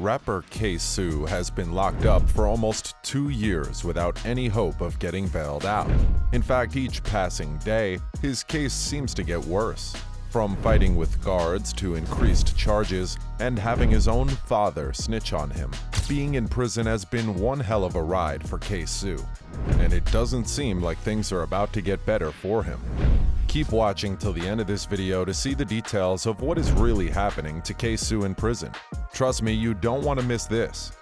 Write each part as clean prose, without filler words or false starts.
Rapper Ksoo has been locked up for almost 2 years without any hope of getting bailed out. In fact, each passing day, his case seems to get worse. From fighting with guards to increased charges and having his own father snitch on him, being in prison has been one hell of a ride for Ksoo, and it doesn't seem like things are about to get better for him. Keep watching till the end of this video to see the details of what is really happening to Ksoo in prison. Trust me, you don't want to miss this.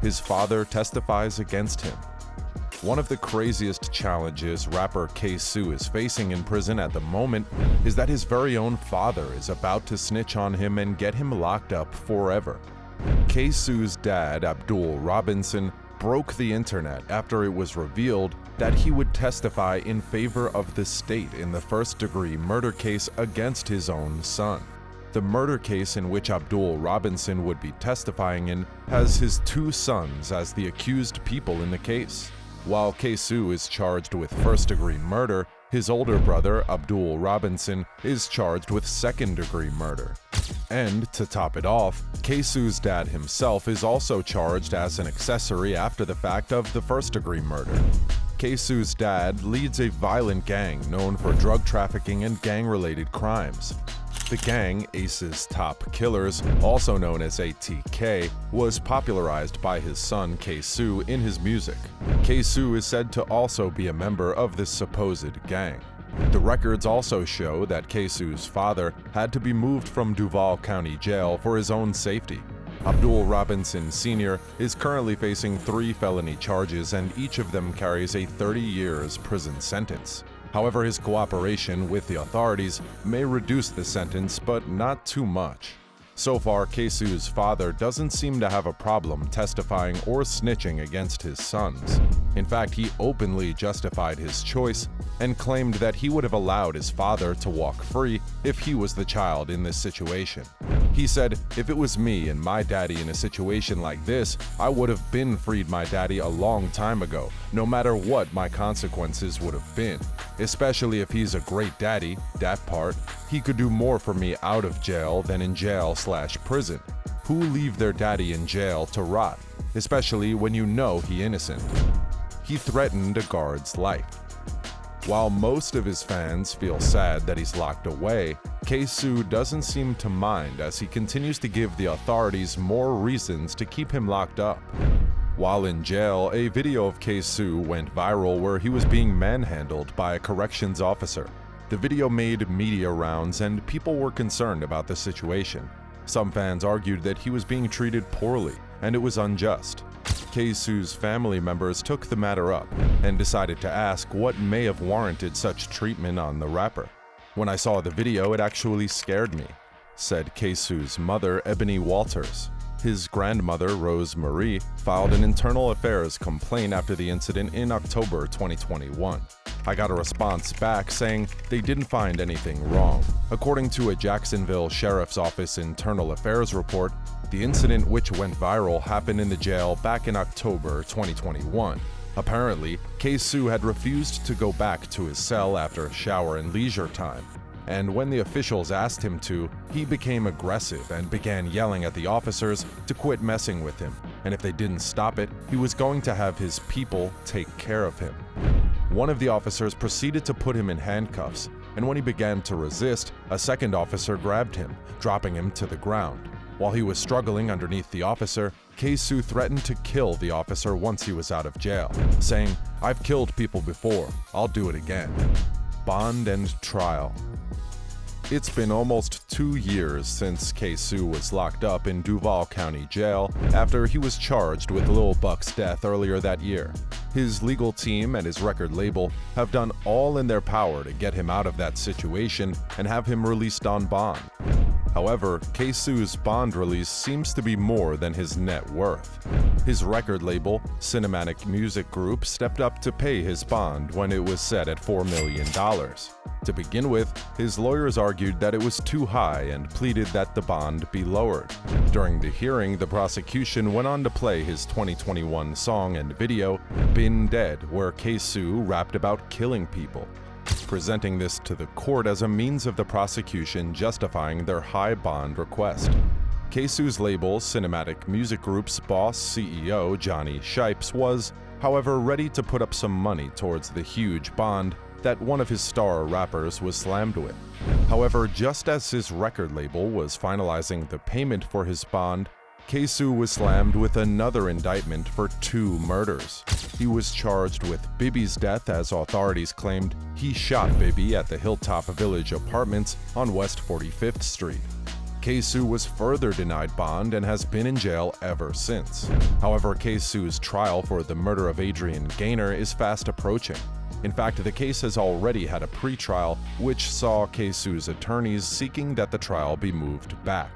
His father testifies against him. One of the craziest challenges rapper Ksoo is facing in prison at the moment is that his very own father is about to snitch on him and get him locked up forever. Ksoo's dad, Abdul Robinson, broke the internet after it was revealed that he would testify in favor of the state in the first-degree murder case against his own son. The murder case in which Abdul Robinson would be testifying in has his 2 sons as the accused people in the case. While Ksoo is charged with first-degree murder, his older brother, Abdul Robinson, is charged with second-degree murder. And, to top it off, Ksoo's dad himself is also charged as an accessory after the fact of the first-degree murder. Ksoo's dad leads a violent gang known for drug trafficking and gang-related crimes. The gang, Ace's Top Killers, also known as ATK, was popularized by his son Ksoo in his music. Ksoo is said to also be a member of this supposed gang. The records also show that Ksoo's father had to be moved from Duval County Jail for his own safety. Abdul Robinson Sr. is currently facing 3 felony charges, and each of them carries a 30 years prison sentence. However, his cooperation with the authorities may reduce the sentence, but not too much. So far, Ksoo's father doesn't seem to have a problem testifying or snitching against his sons. In fact, he openly justified his choice and claimed that he would have allowed his father to walk free if he was the child in this situation. He said, "If it was me and my daddy in a situation like this, I would have been freed my daddy a long time ago, no matter what my consequences would have been. Especially if he's a great daddy, that part. He could do more for me out of jail than in jail/prison. Who leave their daddy in jail to rot, especially when you know he's innocent?" He threatened a guard's life. While most of his fans feel sad that he's locked away, Ksoo doesn't seem to mind as he continues to give the authorities more reasons to keep him locked up. While in jail, a video of Ksoo went viral where he was being manhandled by a corrections officer. The video made media rounds and people were concerned about the situation. Some fans argued that he was being treated poorly and it was unjust. Ksoo's family members took the matter up and decided to ask what may have warranted such treatment on the rapper. "When I saw the video, it actually scared me," said Ksoo's mother, Ebony Walters. His grandmother, Rose Marie, filed an internal affairs complaint after the incident in October 2021. "I got a response back saying they didn't find anything wrong." According to a Jacksonville Sheriff's Office internal affairs report, the incident, which went viral, happened in the jail back in October 2021. Apparently, Ksoo had refused to go back to his cell after shower and leisure time. And when the officials asked him to, he became aggressive and began yelling at the officers to quit messing with him, and if they didn't stop it, he was going to have his people take care of him. One of the officers proceeded to put him in handcuffs, and when he began to resist, a second officer grabbed him, dropping him to the ground. While he was struggling underneath the officer, Ksoo threatened to kill the officer once he was out of jail, saying, "I've killed people before, I'll do it again." Bond and trial. It's been almost 2 years since Ksoo was locked up in Duval County Jail after he was charged with Lil Buck's death earlier that year. His legal team and his record label have done all in their power to get him out of that situation and have him released on bond. However, Ksoo's bond release seems to be more than his net worth. His record label, Cinematic Music Group, stepped up to pay his bond when it was set at $4 million. To begin with, his lawyers argued that it was too high and pleaded that the bond be lowered. During the hearing, the prosecution went on to play his 2021 song and video, Been Dead, where Ksoo rapped about killing people. presenting this to the court as a means of the prosecution justifying their high bond request. Ksoo's label, Cinematic Music Group's boss CEO Johnny Shipes was, however, ready to put up some money towards the huge bond that one of his star rappers was slammed with. However, just as his record label was finalizing the payment for his bond, Ksoo was slammed with another indictment for 2 murders. He was charged with Bibby's death as authorities claimed he shot Bibby at the Hilltop Village Apartments on West 45th Street. Ksoo was further denied bond and has been in jail ever since. However, Ksoo's trial for the murder of Adrian Gaynor is fast approaching. In fact, the case has already had a pre-trial, which saw Ksoo's attorneys seeking that the trial be moved back.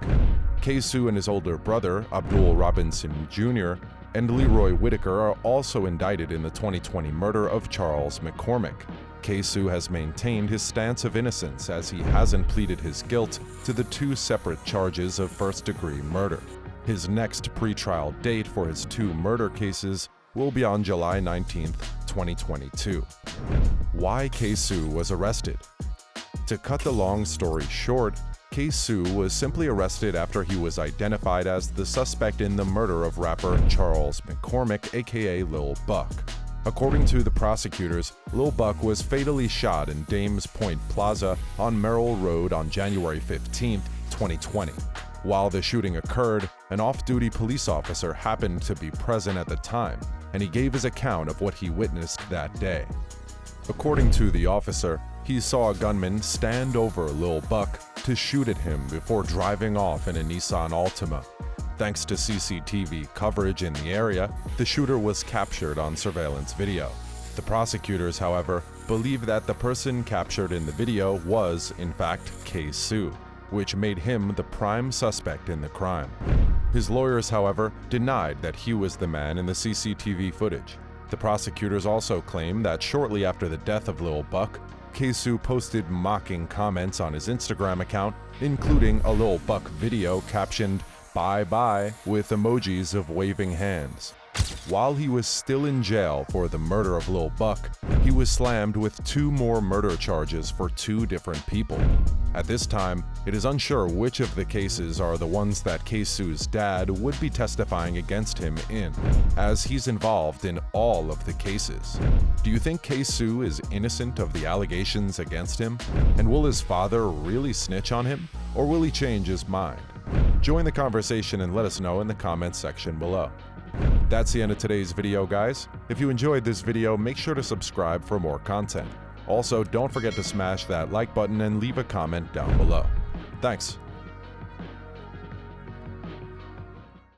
Ksoo and his older brother, Abdul Robinson Jr., and Leroy Whitaker are also indicted in the 2020 murder of Charles McCormick. Ksoo has maintained his stance of innocence as he hasn't pleaded his guilt to the 2 separate charges of first-degree murder. His next pre-trial date for his 2 murder cases will be on July 19, 2022. Why Ksoo was arrested? To cut the long story short, Ksoo was simply arrested after he was identified as the suspect in the murder of rapper Charles McCormick, aka Lil Buck. According to the prosecutors, Lil Buck was fatally shot in Dames Point Plaza on Merrill Road on January 15, 2020. While the shooting occurred, an off-duty police officer happened to be present at the time, and he gave his account of what he witnessed that day. According to the officer, he saw a gunman stand over Lil Buck to shoot at him before driving off in a Nissan Altima. Thanks to CCTV coverage in the area, the shooter was captured on surveillance video. The prosecutors, however, believe that the person captured in the video was, in fact, Ksoo, which made him the prime suspect in the crime. His lawyers, however, denied that he was the man in the CCTV footage. The prosecutors also claim that shortly after the death of Lil Buck, Ksoo posted mocking comments on his Instagram account, including a Lil Buck video captioned "Bye bye" with emojis of waving hands. While he was still in jail for the murder of Lil Buck, he was slammed with 2 more murder charges for 2 different people. At this time, it is unsure which of the cases are the ones that Ksoo's dad would be testifying against him in, as he's involved in all of the cases. Do you think Ksoo is innocent of the allegations against him? And will his father really snitch on him? Or will he change his mind? Join the conversation and let us know in the comments section below. That's the end of today's video, guys. If you enjoyed this video, make sure to subscribe for more content. Also, don't forget to smash that like button and leave a comment down below. Thanks.